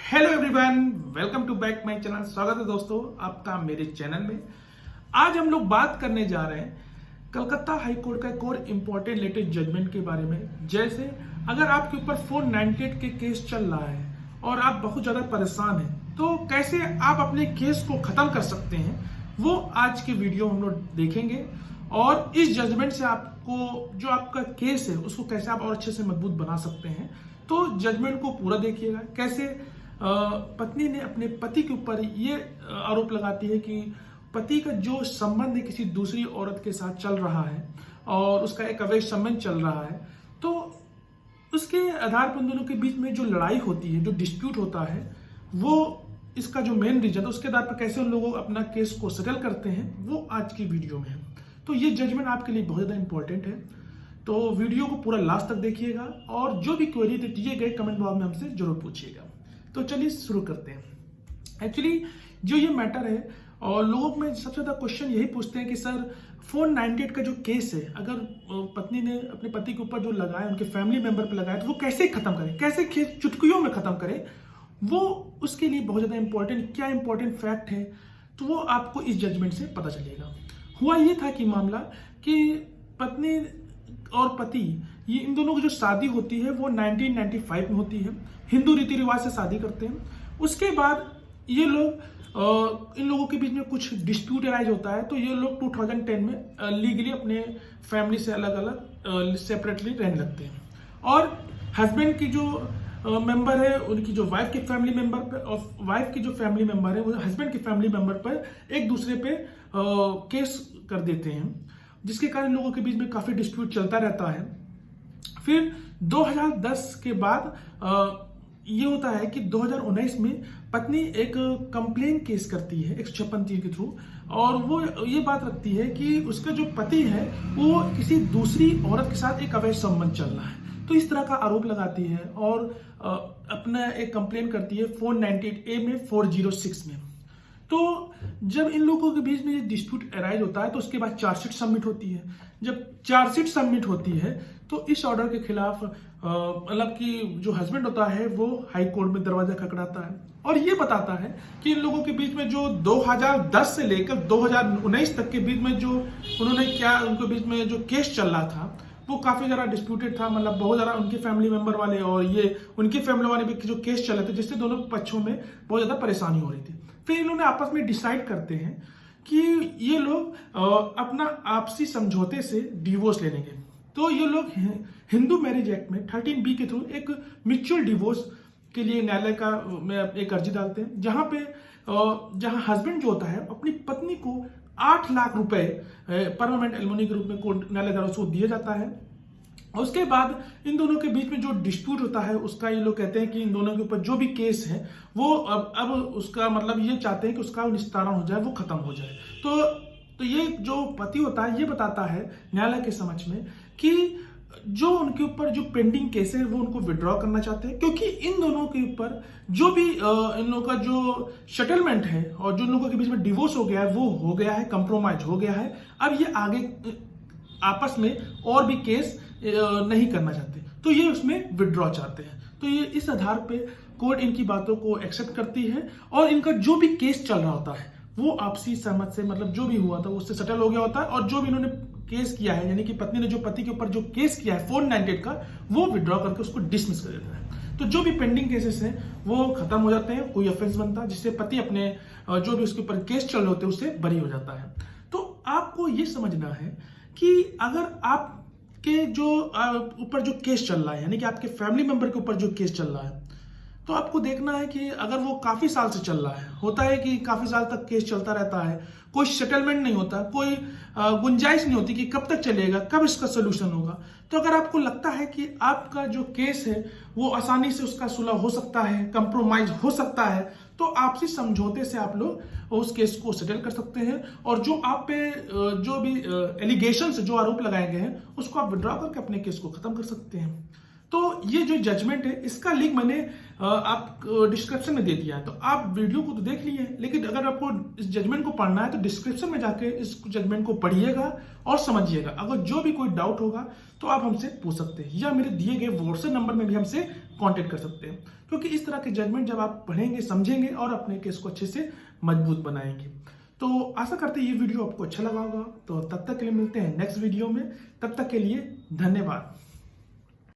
Hello everyone, welcome to back my channel. स्वागत है दोस्तों आपका मेरे चैनल में। आज हम लोग बात करने जा रहे हैं कलकत्ता हाई कोर्ट का एक और इम्पोर्टेंट लेटेस्ट जजमेंट के बारे में। जैसे अगर आपके ऊपर 498 के केस चल रहा है और आप बहुत ज़्यादा परेशान हैं, तो कैसे आप अपने केस को ख़त्म कर सकते हैं, वो आज के वीडियो हम लोग देखेंगे। और इस जजमेंट से आपको जो आपका केस है उसको कैसे आप और अच्छे से मजबूत बना सकते हैं। तो जजमेंट को पूरा देखिएगा। कैसे पत्नी ने अपने पति के ऊपर ये आरोप लगाती है कि पति का जो संबंध है किसी दूसरी औरत के साथ चल रहा है और उसका एक अवैध संबंध चल रहा है। तो उसके आधार पर उन दोनों के बीच में जो लड़ाई होती है, जो डिस्प्यूट होता है, वो इसका जो मेन रीजन है उसके आधार पर कैसे उन लोग अपना केस को सेटल करते हैं, वो आज की वीडियो में है। तो ये जजमेंट आपके लिए बहुत ज़्यादा इंपॉर्टेंट है, तो वीडियो को पूरा लास्ट तक देखिएगा और जो भी क्वेरी दिए गए कमेंट बॉक्स में हमसे जरूर पूछिएगा। तो चलिए शुरू करते हैं। एक्चुअली जो ये मैटर है और लोगों में सबसे ज़्यादा क्वेश्चन यही पूछते हैं कि सर 498 का जो केस है, अगर पत्नी ने अपने पति के ऊपर जो लगाया, उनके फैमिली मेंबर पे लगाया, तो वो कैसे खत्म करें, कैसे केस चुटकियों में खत्म करें। वो उसके लिए बहुत ज़्यादा इंपॉर्टेंट क्या इंपॉर्टेंट फैक्ट है, तो वो आपको इस जजमेंट से पता चलेगा। हुआ ये था कि मामला कि पत्नी और पति, ये इन दोनों की जो शादी होती है वो 1995 में होती है। हिंदू रीति रिवाज से शादी करते हैं। उसके बाद ये लोग इन लोगों के बीच में कुछ डिस्प्यूट अराइज होता है, तो ये लोग 2010 में लीगली अपने फैमिली से अलग अलग सेपरेटली रहने लगते हैं। और हस्बैंड की जो मेंबर है, उनकी जो वाइफ की फैमिली मेंबर पर और वाइफ की जो फैमिली मेंबर है वो हस्बैंड की फैमिली मेंबर पर एक दूसरे पे केस कर देते हैं, जिसके कारण लोगों के बीच में काफ़ी डिस्प्यूट चलता रहता है। फिर 2010 के बाद ये होता है कि 2019 में पत्नी एक कंप्लेन केस करती है 156(3) के थ्रू, और वो ये बात रखती है कि उसका जो पति है वो किसी दूसरी औरत के साथ एक अवैध संबंध चल रहा है। तो इस तरह का आरोप लगाती है और अपना एक कंप्लेन करती है 498A में 406 में। तो जब इन लोगों के बीच में ये डिस्प्यूट अराइज होता है तो उसके बाद चार्जशीट सबमिट होती है। जब चार्जशीट सबमिट होती है तो इस ऑर्डर के खिलाफ मतलब कि जो हस्बैंड होता है वो हाई कोर्ट में दरवाजा खटखटाता है और ये बताता है कि इन लोगों के बीच में जो 2010 से लेकर 2019 तक के बीच में जो उन्होंने क्या उनके बीच में जो केस चल रहा था वो काफी ज्यादा डिस्प्यूटेड था। मतलब बहुत ज्यादा उनके फैमिली मेंबर वाले और ये उनके फैमिली वाले भी जो केस चल रहे थे, जिससे दोनों पक्षों में बहुत ज्यादा परेशानी हो रही थी। फिर इन्होंने आपस में डिसाइड करते हैं कि ये लोग अपना आपसी समझौते से डिवोर्स ले लेंगे। तो ये लोग हिंदू मैरिज एक्ट में 13B के थ्रू एक म्यूचुअल डिवोर्स के लिए न्यायालय का में एक अर्जी डालते हैं, जहां हस्बैंड जो होता है अपनी पत्नी को 8 लाख रुपए परमानेंट एलिमनी के रूप में कोर्ट न्यायालय द्वारा उसको दिया जाता है। और उसके बाद इन दोनों के बीच में जो डिस्प्यूट होता है उसका ये लोग कहते हैं कि इन दोनों के ऊपर जो भी केस है वो अब उसका मतलब ये चाहते हैं कि उसका निस्तारण हो जाए, वो खत्म हो जाए। तो ये जो पति होता है ये बताता है न्यायालय के समक्ष में कि जो उनके ऊपर जो पेंडिंग केस है वो उनको विड्रॉ करना चाहते हैं, क्योंकि इन दोनों के ऊपर जो भी इन लोगों का जो सेटलमेंट है और जो इन लोगों के बीच में डिवोर्स हो गया है वो हो गया है, कंप्रोमाइज हो गया है। अब ये आगे आपस में और भी केस नहीं करना चाहते, तो ये उसमें विड्रॉ चाहते हैं। तो ये इस आधार पे कोर्ट इनकी बातों को एक्सेप्ट करती है और इनका जो भी केस चल रहा होता है वो आपसी सहमत से मतलब जो भी हुआ था उससे सेटल हो गया होता है। और जो भी इन्होंने केस किया है, यानी कि पत्नी ने जो पति के ऊपर जो केस किया है 498 का, वो विड्रॉ करके उसको डिसमिस कर देता है। तो जो भी पेंडिंग केसेस हैं वो खत्म हो जाते हैं, कोई ऑफेंस बनता है, जिससे पति अपने जो भी उसके ऊपर केस चल रहे होते हैं उससे बरी हो जाता है। तो आपको ये समझना है कि अगर आप के जो ऊपर जो केस चल रहा है, यानी कि आपके फैमिली मेंबर के ऊपर जो केस चल रहा है, तो आपको देखना है कि अगर वो काफी साल से चल रहा है, होता है कि काफी साल तक केस चलता रहता है, कोई सेटलमेंट नहीं होता, कोई गुंजाइश नहीं होती कि कब तक चलेगा, कब इसका सोल्यूशन होगा। तो अगर आपको लगता है कि आपका जो केस है वो आसानी से उसका सुलह हो सकता है, कंप्रोमाइज हो सकता है, तो आपसी समझौते से आप लोग उस केस को सेटल कर सकते हैं और जो आप पे जो भी एलिगेशन जो आरोप लगाए गए हैं उसको आप विड्रॉ करके अपने केस को खत्म कर सकते हैं। तो ये जो जजमेंट है इसका लिंक मैंने आप डिस्क्रिप्शन में दे दिया है, तो आप वीडियो को तो देख लिए, लेकिन अगर आपको इस जजमेंट को पढ़ना है तो डिस्क्रिप्शन में जाके इस जजमेंट को पढ़िएगा और समझिएगा। अगर जो भी कोई डाउट होगा तो आप हमसे पूछ सकते हैं या मेरे दिए गए व्हाट्सएप नंबर में भी हमसे कांटेक्ट कर सकते हैं, क्योंकि इस तरह के जजमेंट जब आप पढ़ेंगे, समझेंगे और अपने केस को अच्छे से मजबूत बनाएंगे। तो आशा करते हैं ये वीडियो आपको अच्छा लगा होगा। तो तब तक के लिए मिलते हैं नेक्स्ट वीडियो में। तब तक के लिए धन्यवाद।